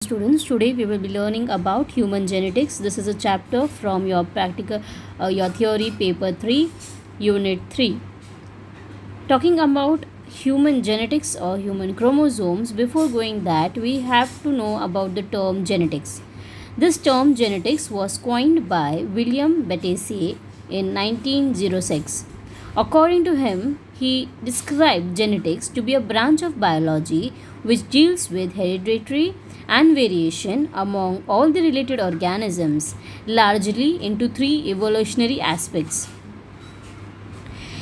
Students, today we will be learning about human genetics. This is a chapter from your your theory paper 3, unit 3. Talking about human genetics or human chromosomes, before going that, we have to know about the term genetics. This term genetics was coined by William Batesier in 1906. According to him, he described genetics to be a branch of biology which deals with hereditary and variation among all the related organisms, largely into three evolutionary aspects.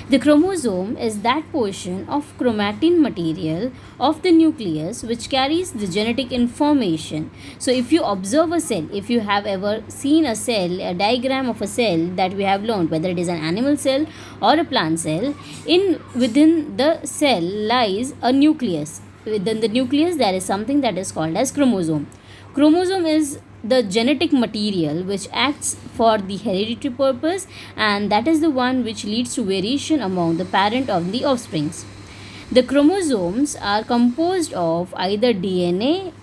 The chromosome is that portion of chromatin material of the nucleus which carries the genetic information. So, if you observe a cell, if you have ever seen a cell, a diagram of a cell that we have learned, whether it is an animal cell or a plant cell, within the cell lies a nucleus. Within the nucleus, there is something that is called as chromosome. Chromosome is the genetic material which acts for the hereditary purpose, and that is the one which leads to variation among the parent of the offsprings. The chromosomes are composed of either DNA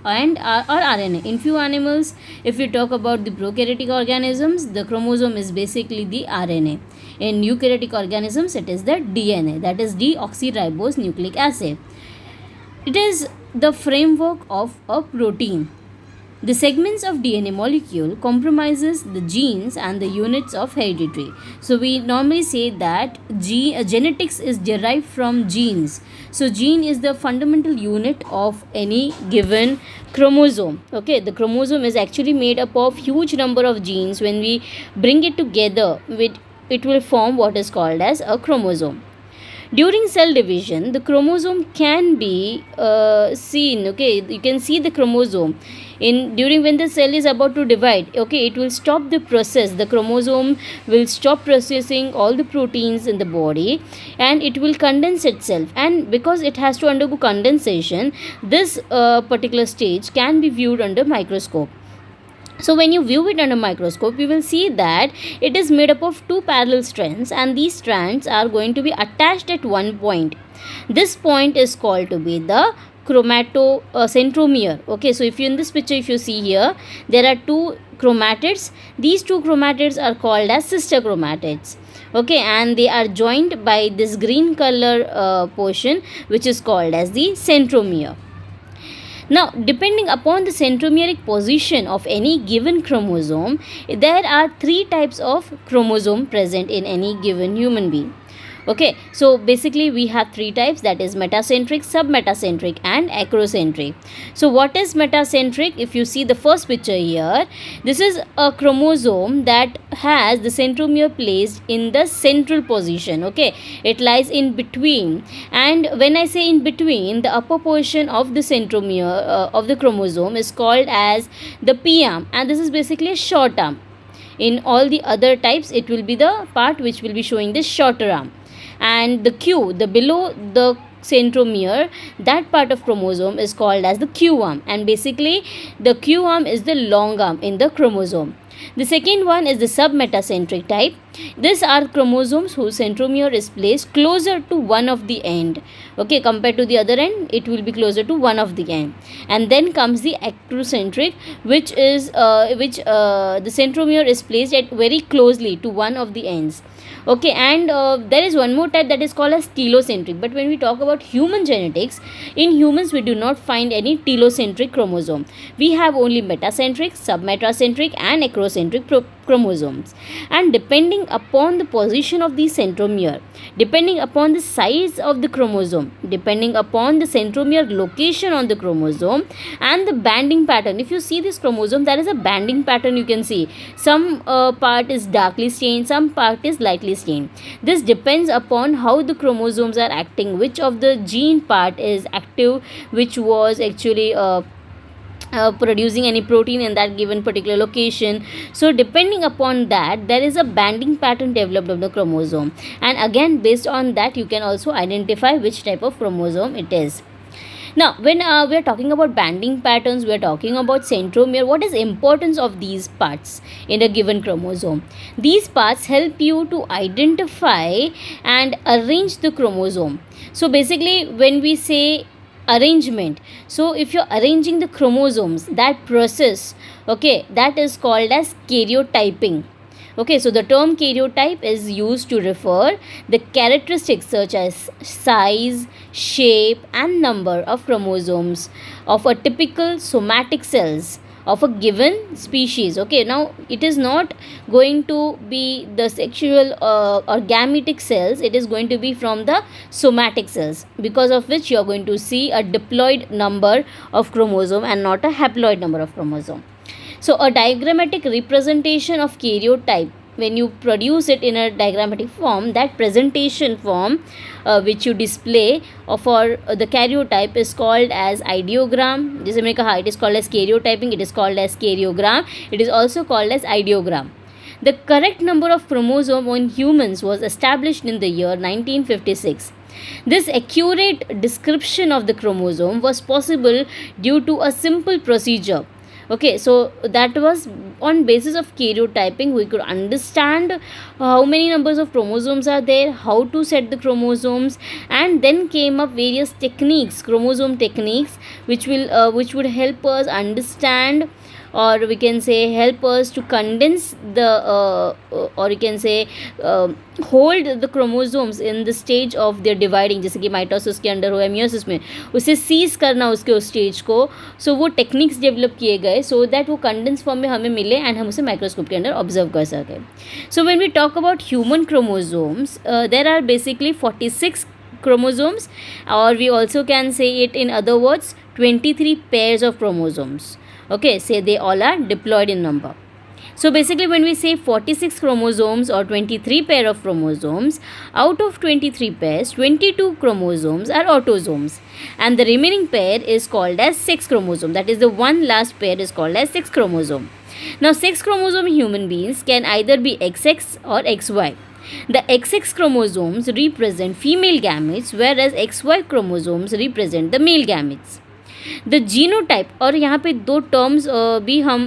and or RNA. In few animals, if we talk about the prokaryotic organisms, the chromosome is basically the RNA. In eukaryotic organisms, it is the DNA, that is deoxyribose nucleic acid. It is the framework of a protein. The segments of DNA molecule compromises the genes and the units of heredity. So we normally say that genetics is derived from genes. So gene is the fundamental unit of any given chromosome. Okay, the chromosome is actually made up of huge number of genes. When we bring it together, it will form what is called as a chromosome. During cell division, the chromosome can be seen. Okay, you can see the chromosome during when the cell is about to divide. Okay, it will stop the process. The chromosome will stop processing all the proteins in the body, and it will condense itself. And because it has to undergo condensation, this particular stage can be viewed under microscope. So when you view it under microscope, you will see that it is made up of two parallel strands, and these strands are going to be attached at one point. This point is called to be the centromere. Okay, so if you in this picture, if you see here, there are two chromatids. These two chromatids are called as sister chromatids. Okay, and they are joined by this green color portion, which is called as the centromere. Now, depending upon the centromeric position of any given chromosome, there are three types of chromosome present in any given human being. Okay, so basically we have three types, that is metacentric, submetacentric and acrocentric. So what is metacentric? If you see the first picture here, this is a chromosome that has the centromere placed in the central position. Okay, it lies in between, and when I say in between, the upper portion of the centromere of the chromosome is called as the P arm, and this is basically a short arm. In all the other types, it will be the part which will be showing the shorter arm. And the Q, the below the centromere, that part of chromosome is called as the Q arm, and basically the Q arm is the long arm in the chromosome. The second one is the submetacentric type. These are chromosomes whose centromere is placed closer to one of the end. Okay, compared to the other end, it will be closer to one of the end. And then comes the acrocentric, which is the centromere is placed at very closely to one of the ends. Okay, and there is one more type that is called as telocentric. But when we talk about human genetics, in humans we do not find any telocentric chromosome. We have only metacentric, submetacentric and acrocentric chromosomes. And depending upon the position of the centromere, depending upon the size of the chromosome, depending upon the centromere location on the chromosome, and the banding pattern. If you see this chromosome, there is a banding pattern. You can see some part is darkly stained, some part is lightly stained. This depends upon how the chromosomes are acting, which of the gene part is active, which was actually producing any protein in that given particular location. So depending upon that, there is a banding pattern developed of the chromosome, and again based on that you can also identify which type of chromosome it is. Now, when we are talking about banding patterns, we are talking about centromere. What is the importance of these parts in a given chromosome? These parts help you to identify and arrange the chromosome. So basically, when we say arrangement. So if you're arranging the chromosomes, that process, okay, that is called as karyotyping. Okay, so the term karyotype is used to refer the characteristics such as size, shape and number of chromosomes of a typical somatic cells of a given species. Okay, now it is not going to be the sexual or gametic cells, it is going to be from the somatic cells, because of which you are going to see a diploid number of chromosome and not a haploid number of chromosome. So a diagrammatic representation of karyotype, when you produce it in a diagrammatic form, that presentation form which you display for the karyotype is called as ideogram. जैसे मैंने कहा, it is called as karyotyping, it is called as karyogram, it is also called as ideogram. The correct number of chromosome on humans was established in the year 1956. This accurate description of the chromosome was possible due to a simple procedure. Okay, so that was on basis of karyotyping we could understand how many numbers of chromosomes are there, how to set the chromosomes, and then came up various techniques, chromosome techniques, which would help us understand, or we can say help us to condense the or you can say hold the chromosomes in the stage of their dividing. जैसे कि mitosis के अंदर हो या meiosis में उसे seize करना उसके उस स्टेज को, सो वो टेक्निक्स डेवलप किए गए सो दैट वो कंडेंस फॉर्म में हमें मिले एंड हम उसे माइक्रोस्कोप के अंदर ऑब्जर्व कर सकें. So when we talk about human chromosomes, there are basically 46 chromosomes, or we also can say it in other words 23 pairs of chromosomes. Okay, say they all are diploid in number. So basically when we say 46 chromosomes or 23 pair of chromosomes, out of 23 pairs 22 chromosomes are autosomes and the remaining pair is called as sex chromosome. That is, the one last pair is called as sex chromosome. Now sex chromosome in human beings can either be XX or XY. The XX chromosomes represent female gametes whereas XY chromosomes represent the male gametes. The genotype, और यहाँ पे दो terms भी हम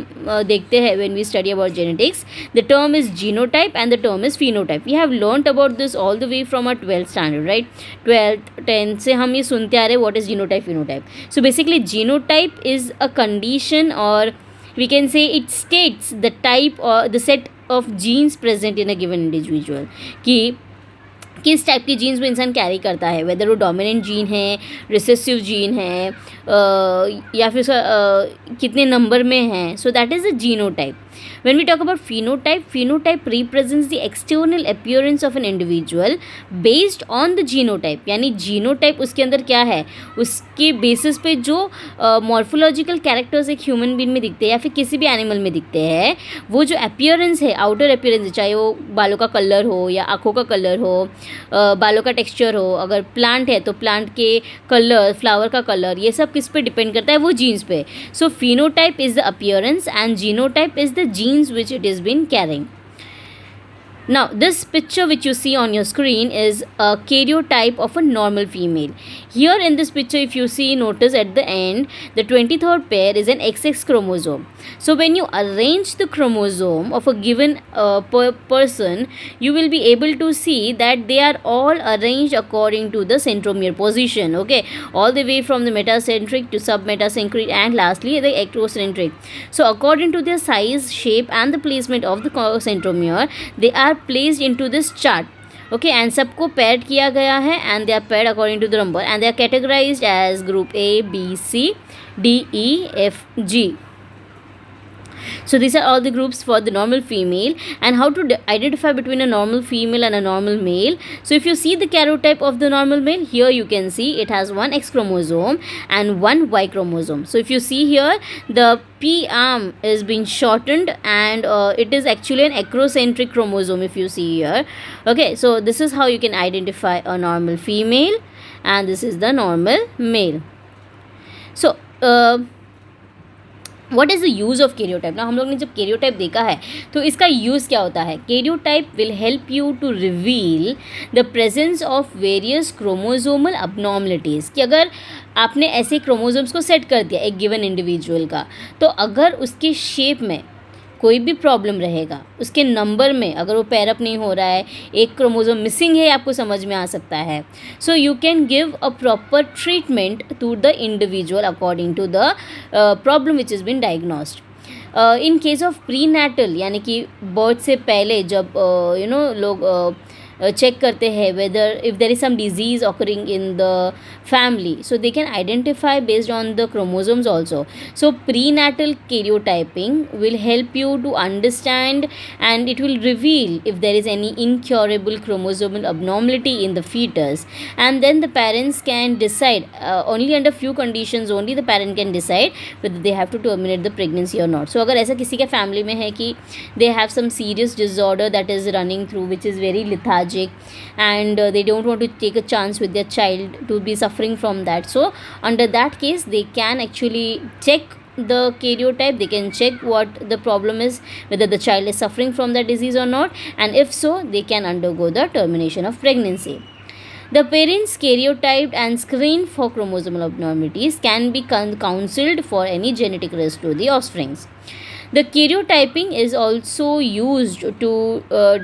देखते हैं when we study about genetics. The term is genotype and the term is phenotype. We have learnt about this all the way from our 12th standard, right? 12th 10th से हम ये सुनते आ रहे what is genotype, phenotype. So basically genotype is a condition, or we can say it states the type or the set of genes present in a given individual, कि किस type के jeans वो इंसान कैरी करता है, weather वो dominant gene है, recessive gene है, या फिर कितने नंबर में हैं. So that is a genotype. When we talk about phenotype, phenotype represents the external appearance of an individual based on the genotype. यानी जीनोटाइप उसके अंदर क्या है, उसके बेसिस पे जो मॉर्फोलॉजिकल कैरेक्टर्स एक ह्यूमन बीइंग में दिखते हैं या फिर किसी भी एनिमल में दिखते हैं, वो जो अपीयरेंस है, आउटर अपीयरेंस है, चाहे वो बालों का कलर हो या आँखों का कलर हो, बालों का टेक्सचर हो, अगर प्लांट है तो प्लांट के कलर, फ्लावर का कलर, ये सब किस पे डिपेंड करता है, वो जीन्स पे. सो phenotype is the appearance and genotype is the genes which it has been carrying. Now this picture which you see on your screen is a karyotype of a normal female. Here in this picture, if you see, notice at the end the 23rd pair is an XX chromosome. So when you arrange the chromosome of a given person, you will be able to see that they are all arranged according to the centromere position. Okay, all the way from the metacentric to submetacentric and lastly the ectocentric. So according to their size, shape and the placement of the centromere, they are placed into this chart. Okay, and सबको paired किया गया है and they are paired according to the number and they are categorized as group A, B, C, D, E, F, G. So these are all the groups for the normal female. And how to identify between a normal female and a normal male. So if you see the karyotype of the normal male, here you can see it has one X chromosome and one Y chromosome. So if you see here, the P arm is being shortened and it is actually an acrocentric chromosome if you see here. Okay, so this is how you can identify a normal female and this is the normal male. So what is the use of karyotype. ना हम लोग ने जब karyotype देखा है तो इसका use क्या होता है. Karyotype will help you to reveal the presence of various chromosomal abnormalities. कि अगर आपने ऐसे क्रोमोजोम्स को सेट कर दिया एक गिवन इंडिविजुअल का, तो अगर उसके शेप में कोई भी प्रॉब्लम रहेगा उसके नंबर में, अगर वो पैर अप नहीं हो रहा है, एक क्रोमोसोम मिसिंग है, आपको समझ में आ सकता है. So you can give a proper treatment to the individual according to the problem which is been diagnosed. In case of prenatal, यानी कि बर्थ से पहले जब लोग चेक करते हैं whether if there is some disease occurring in the family, so they can identify based on the chromosomes also. So prenatal karyotyping will help you to understand, and it will reveal if there is any incurable chromosomal abnormality in the fetus, and then the parents can decide, only under few conditions only the parent can decide whether they have to terminate the pregnancy or not. So अगर ऐसा किसी के family में है कि they have some serious disorder that is running through which is very lethargic, and they don't want to take a chance with their child to be suffering from that, so under that case they can actually check the karyotype, they can check what the problem is, whether the child is suffering from that disease or not, and if so they can undergo the termination of pregnancy. The parents karyotyped and screened for chromosomal abnormalities can be counseled for any genetic risk to the offsprings. The karyotyping is also used to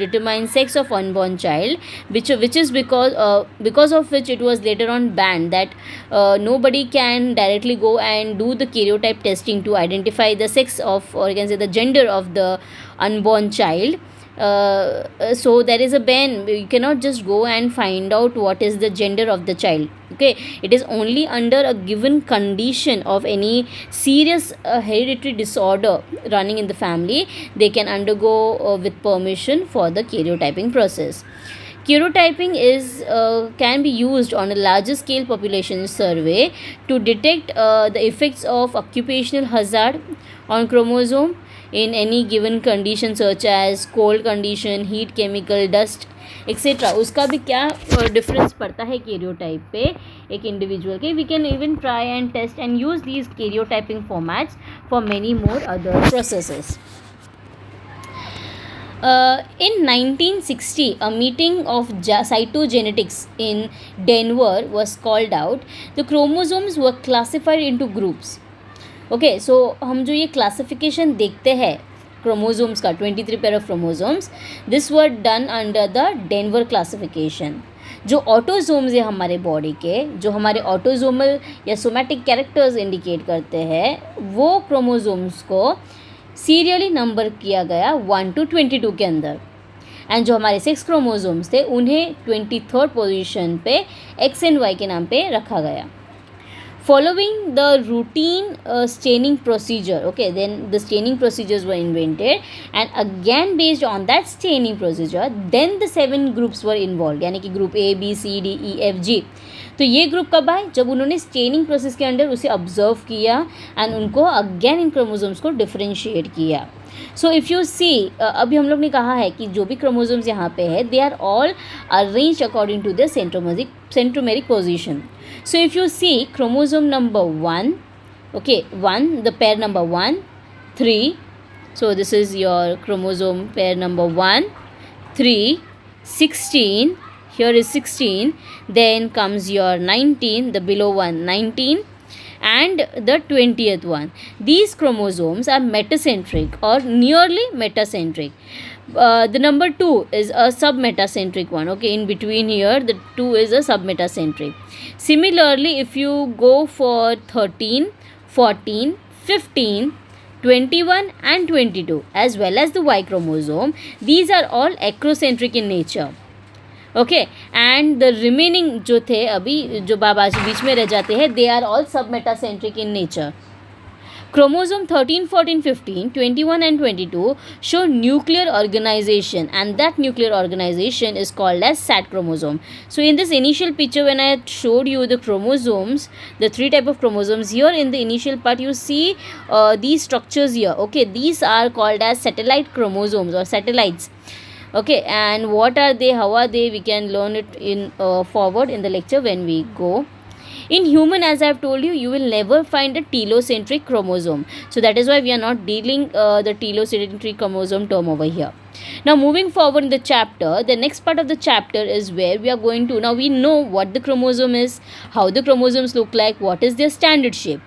determine sex of unborn child, which is because of which it was later on banned that nobody can directly go and do the karyotype testing to identify the sex of, or you can say the gender of the unborn child. So there is a ban. You cannot just go and find out what is the gender of the child. Okay, it is only under a given condition of any serious hereditary disorder running in the family they can undergo with permission for the karyotyping process. Karyotyping is can be used on a larger scale population survey to detect the effects of occupational hazard on chromosome in any given condition such as cold condition, heat, chemical, dust, etcetera. उसका भी क्या difference पड़ता है karyotype पे एक individual के. We can even try and test and use these karyotyping formats for many more other processes. In 1960, a meeting of cytogenetics in Denver was called out. The chromosomes were classified into groups. Okay, so हम जो ये classification देखते हैं chromosomes का, 23 pair of chromosomes, this were done under the Denver classification. जो autosomes है हमारे body के, जो हमारे ऑटोजोमल या सोमैटिक कैरेक्टर्स इंडिकेट करते हैं, वो क्रोमोसोम्स को सीरियली नंबर किया गया 1 to 22 के अंदर. एंड जो हमारे 6 क्रोमोसोम्स थे उन्हें 23rd पोजीशन पे एक्स एंड वाई के नाम पे रखा गया. Following the routine staining procedure, okay, then the staining procedures were invented, and again based on that staining procedure then the 7 groups were involved, यानी कि group A B C D E F G. तो ये group कब आए? जब उन्होंने staining process के अंदर उसे ऑब्जर्व किया एंड उनको अगेन इन क्रोमोसोम्स को डिफ्रेंशिएट किया. सो इफ़ यू सी, अभी हम लोग ने कहा है कि जो भी क्रोमोसोम्स यहाँ पे है they are all arranged according to the centromeric position. So if you see chromosome number 1, okay, 1, the pair number 1, 3, so this is your chromosome pair number 1, 3, 16, here is 16, then comes your 19, the below one, 19, and the 20th one. These chromosomes are metacentric or nearly metacentric. The number 2 is a submetacentric one, okay, in between here the 2 is a submetacentric. Similarly, if you go for 13, 14, 15, 21 and 22 as well as the Y chromosome, these are all acrocentric in nature. Okay, and the remaining जो थे अभी जो बीच में रह जाते हैं they are all submetacentric in nature. Chromosome 13, 14, 15, 21 and 22 show nuclear organization, and that nuclear organization is called as SAT chromosome. So in this initial picture when I showed you the chromosomes, the 3 type of chromosomes, here in the initial part you see these structures here. Okay, these are called as satellite chromosomes or satellites. Okay, and what are they, how are they, we can learn it in forward in the lecture when we go. In human, as I have told you, you will never find a telocentric chromosome. So that is why we are not dealing the telocentric chromosome term over here. Now moving forward in the chapter, the next part of the chapter is where we are going to, now we know what the chromosome is, how the chromosomes look like, what is their standard shape.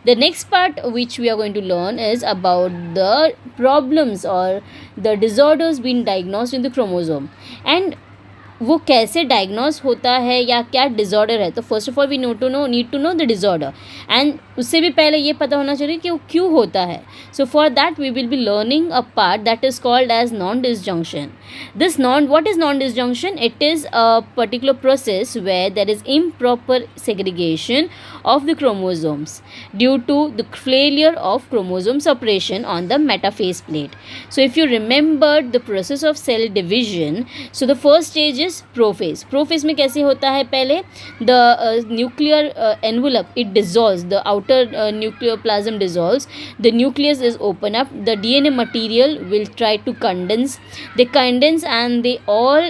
The next part which we are going to learn is about the problems or the disorders being diagnosed in the chromosome, and वो कैसे diagnose होता है या क्या disorder है. तो first of all we need to know the disorder, and उससे भी पहले ये पता होना चाहिए कि वो क्यों होता है. So for that we will be learning a part that is called as non disjunction. What is non-disjunction? It is a particular process where there is improper segregation of the chromosomes due to the failure of chromosome separation on the metaphase plate. So if you remember the process of cell division, so the first stage is prophase. Prophase में कैसे होता है? पहले the nuclear envelope, it dissolves, the outer nucleoplasm dissolves, the nucleus is open up, the DNA material will try to condense. They condense and they all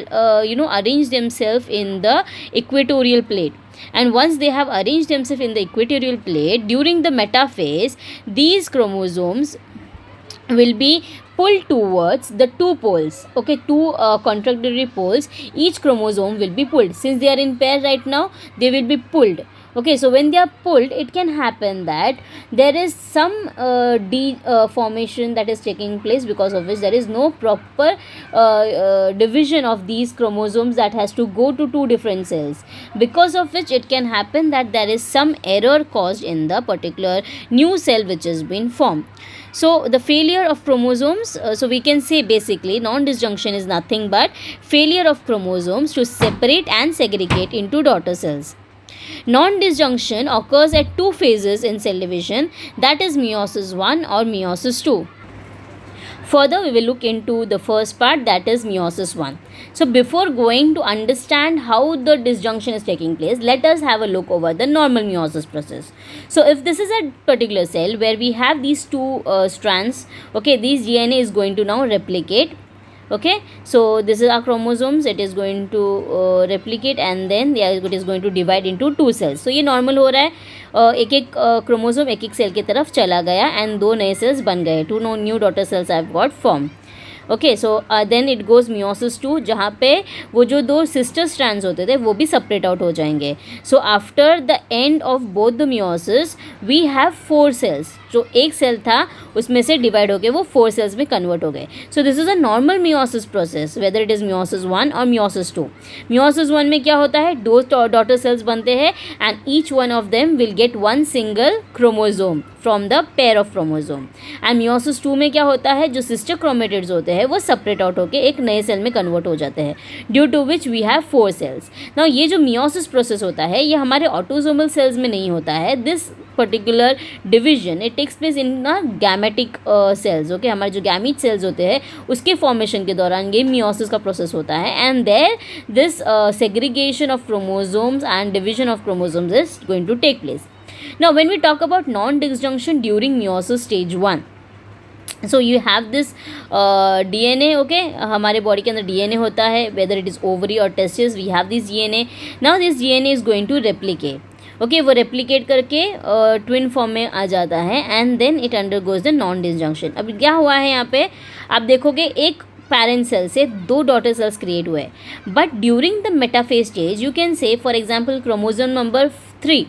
arrange themselves in the equatorial plate. And once they have arranged themselves in the equatorial plate, during the metaphase, these chromosomes will be pulled towards the two poles, okay, two contradictory poles. Each chromosome will be pulled. Since they are in pair right now, they will be pulled. Okay, so when they are pulled, it can happen that there is some deformation that is taking place, because of which there is no proper division of these chromosomes that has to go to two different cells, because of which it can happen that there is some error caused in the particular new cell which has been formed. So the failure of chromosomes, so we can say basically non-disjunction is nothing but failure of chromosomes to separate and segregate into daughter cells. Non-disjunction occurs at two phases in cell division, that is meiosis 1 or meiosis 2. Further, we will look into the first part, that is meiosis 1. So before going to understand how the disjunction is taking place, let us have a look over the normal meiosis process. So if this is a particular cell where we have these two strands, okay, these DNA is going to now replicate. Okay, so this is our chromosomes, it is going to replicate and then it is going to divide into two cells. So ये normal हो रहा है, एक एक chromosome एक एक cell की तरफ चला गया एंड दो नए सेल्स बन गए, two new daughter cells have got form. Okay, so then it goes meiosis 2, जहाँ पे वो जो दो सिस्टर स्ट्रैंड्स होते थे वो भी सेपरेट आउट हो जाएंगे. So after the end of both the meiosis we have 4 cells. जो एक सेल था उसमें से डिवाइड होकर वो 4 सेल्स में कन्वर्ट हो गए. So this is a normal meiosis process, whether it is meiosis 1 और meiosis 2. meiosis 1 में क्या होता है, दो डॉटर सेल्स बनते हैं and each one of them will get one single chromosome from the pair of chromosome. And meiosis 2 में क्या होता है, जो सिस्टर क्रोमेटिड्स होते हैं वो सेपरेट आउट होकर एक नए सेल में कन्वर्ट हो जाते हैं, due to which we have 4 cells. Now ये जो meiosis प्रोसेस होता है ये हमारे ऑटोसोमल सेल्स में नहीं होता है. This particular division it takes place in gametic cells. Okay, हमारे जो गैमीट सेल्स होते हैं उसके फॉर्मेशन के दौरान ये meiosis का प्रोसेस होता है, and there this segregation of chromosomes and division of chromosomes is going to take place. Now when we talk about non-disjunction during meiosis stage 1, so you have this DNA. okay, हमारे body के अंदर DNA होता है, whether it is ovary or testes, we have this DNA. Now this DNA is going to replicate. Okay, वो replicate करके twin form में आ जाता है and then it undergoes the non disjunction. अब क्या हुआ है यहाँ पे, आप देखोगे एक पैरेंट सेल से दो डॉटर सेल्स क्रिएट हुए, but during the metaphase stage you can say for example chromosome number 3,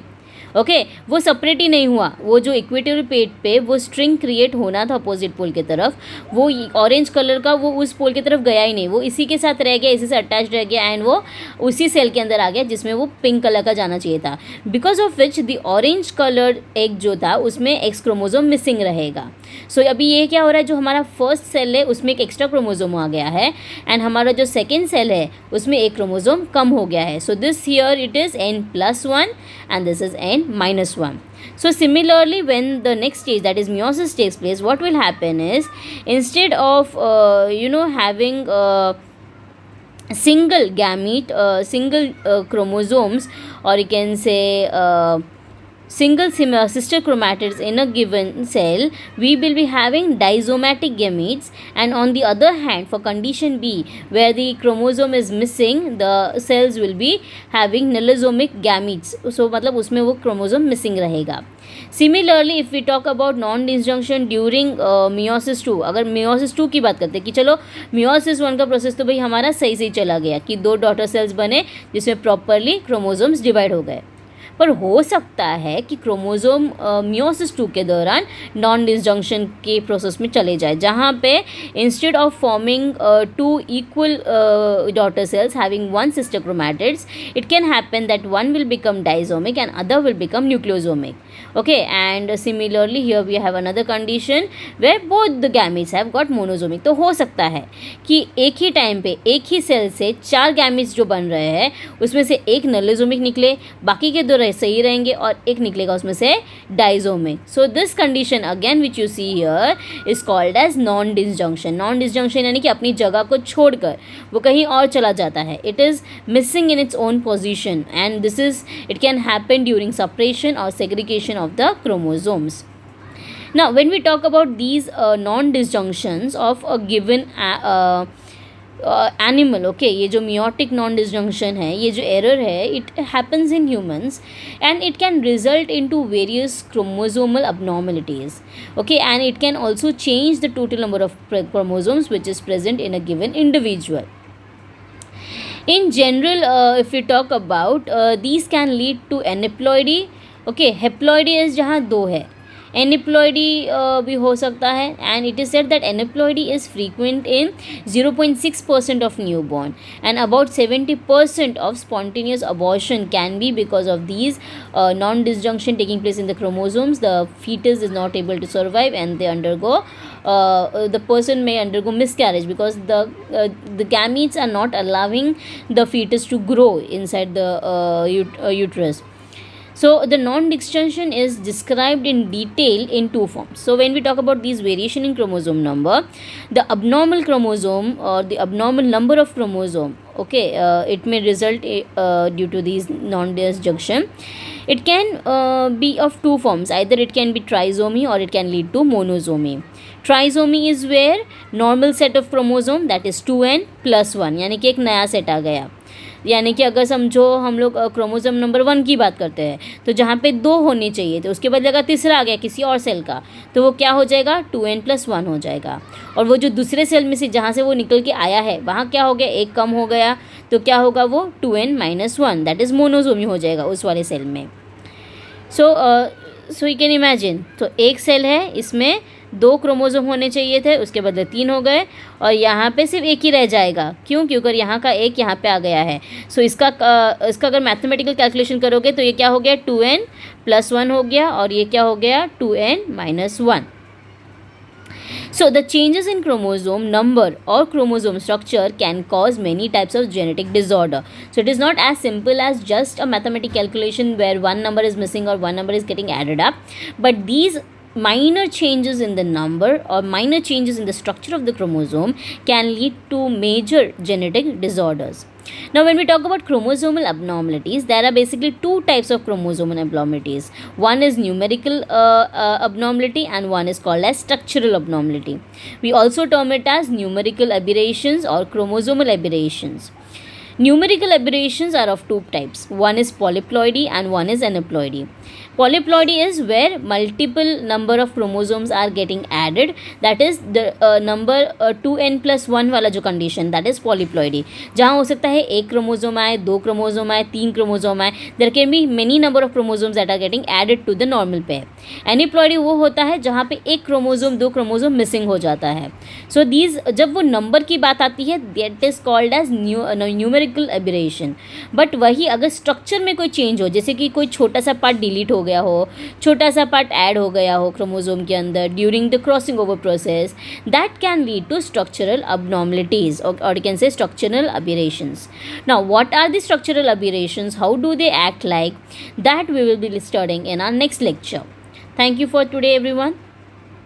okay, वो सेपरेट ही नहीं हुआ. वो जो इक्वेटोरियल प्लेट पे वो स्ट्रिंग क्रिएट होना था अपोजिट पोल की तरफ, वो ऑरेंज कलर का वो उस पोल की तरफ गया ही नहीं, वो इसी के साथ रह गया, इसी से अटैच रह गया एंड वो उसी सेल के अंदर आ गया जिसमें वो पिंक कलर का जाना चाहिए था. Because of which the orange colour egg जो था उसमें एक्स क्रोमोसोम मिसिंग रहेगा. सो अभी ये क्या हो रहा है, जो हमारा फर्स्ट सेल है उसमें एक एक्स्ट्रा क्रोमोसोम आ गया है एंड हमारा जो सेकेंड सेल है उसमें एक क्रोमोसोम कम हो गया है. So this here it is n+1 and this is n-1. So similarly when the next stage, that is meiosis, takes place, what will happen is instead of having single gamete, single chromosomes, or you can say single sister chromatids in a given cell, we will be having disomatic gametes. And on the other hand, for condition B, where the chromosome is missing, the cells will be having nillosomic gametes. So मतलब उसमें वो chromosome missing रहेगा. Similarly, if we talk about non-disjunction during meiosis 2, अगर meiosis 2 की बात करते हैं कि चलो meiosis 1 का प्रोसेस तो भाई हमारा सही चला गया कि दो डॉटर सेल्स बने जिसमें प्रॉपरली क्रोमोसोम्स डिवाइड हो गए, पर हो सकता है कि क्रोमोसोम मियोसिस 2 के दौरान नॉन डिसजंक्शन के प्रोसेस में चले जाए, जहाँ पे instead of forming two equal daughter cells having one sister chromatids, it can happen that one will become disomic and other will become nullisomic. Okay, and similarly here we have another condition where both the gametes have got monosomic. तो हो सकता है कि एक ही time पे एक ही cell से 4 gametes जो बन रहे हैं उसमें से एक नलिसोमिक निकले, बाकी के 2 सही रहेंगे और एक निकलेगा उसमें से disomic. So this condition again which you see here is called as non disjunction. Non disjunction यानी कि अपनी जगह को छोड़कर वो कहीं और चला जाता है. It is missing in its own position and this is it can happen during separation और segregation of the chromosomes. Now when we talk about these non-disjunctions of a given animal, okay, ये जो meiotic non-disjunction है, ये जो error है, it happens in humans and it can result into various chromosomal abnormalities, okay, and it can also change the total number of chromosomes which is present in a given individual. In general, if we talk about these can lead to aneuploidy. Okay, haploidy is जहाँ 2 है, aneuploidy भी हो सकता है and it is said that aneuploidy is frequent in 0.6% of new born and about 70% of spontaneous abortion can be because of these non disjunction taking place in the chromosomes. The fetus is not able to survive and they undergo the person may undergo miscarriage because the gametes are not allowing the fetus to grow inside the uterus. So the non-disjunction is described in detail in 2 forms. So when we talk about these variation in chromosome number, the abnormal chromosome or the abnormal number of chromosome, okay, it may result due to these non-disjunction. It can be of 2 forms. Either it can be trisomy or it can lead to monosomy. Trisomy is where normal set of chromosome, that is 2n plus 1, यानी कि एक नया set आ गया. यानी कि अगर समझो हम लोग क्रोमोसोम नंबर 1 की बात करते हैं तो जहाँ पे 2 होने चाहिए थे उसके बदले अगर तीसरा आ गया किसी और सेल का तो वो क्या हो जाएगा 2n plus 1 हो जाएगा. और वो जो दूसरे सेल में से जहाँ से वो निकल के आया है वहाँ क्या हो गया, एक कम हो गया तो क्या होगा वो 2n minus 1, that is monosomy हो जाएगा उस वाले सेल में. सो यू कैन इमेजिन, तो एक सेल है इसमें 2 क्रोमोसोम होने चाहिए थे उसके बदले 3 हो गए और यहाँ पे सिर्फ एक ही रह जाएगा. क्यों? क्योंकि यहाँ का एक यहाँ पे आ गया है. सो इसका अगर मैथमेटिकल कैलकुलेशन करोगे तो ये क्या हो गया 2n plus 1 हो गया और ये क्या हो गया 2n minus 1. So the changes in chromosome number or chromosome structure can cause many types of genetic disorder. So it is not as simple as just a mathematical calculation where one number is missing or one number is getting added up, but these minor changes in the number or minor changes in the structure of the chromosome can lead to major genetic disorders. Now when we talk about chromosomal abnormalities, there are basically 2 types of chromosomal abnormalities. One is numerical abnormality and one is called as structural abnormality. We also term it as numerical aberrations or chromosomal aberrations. Numerical aberrations are of 2 types. One is polyploidy and one is aneuploidy. Polyploidy is where multiple number of chromosomes are getting added, that is the number 2n plus 1 वाला जो condition, that is polyploidy. जहाँ हो सकता है 1 chromosome आए, 2 chromosome आए, 3 chromosome आए. There can be many number of chromosomes that are getting added to the normal pair. Aneuploidy वो होता है जहाँ पे 1 क्रोमोसोम 2 क्रोमोसोम मिसिंग हो जाता है. So these, जब वो नंबर की बात आती है, that is called as numerical aberration. But वही अगर स्ट्रक्चर में कोई चेंज हो, जैसे कि कोई छोटा सा पार्ट डिलीट हो गया हो, छोटा सा पार्ट ऐड हो गया हो क्रोमोसोम के अंदर during the crossing over process, that can lead to structural abnormalities or you can say structural aberrations. Now what are the structural aberrations, how do they act like, that we will be studying in our next lecture. Thank you for today everyone.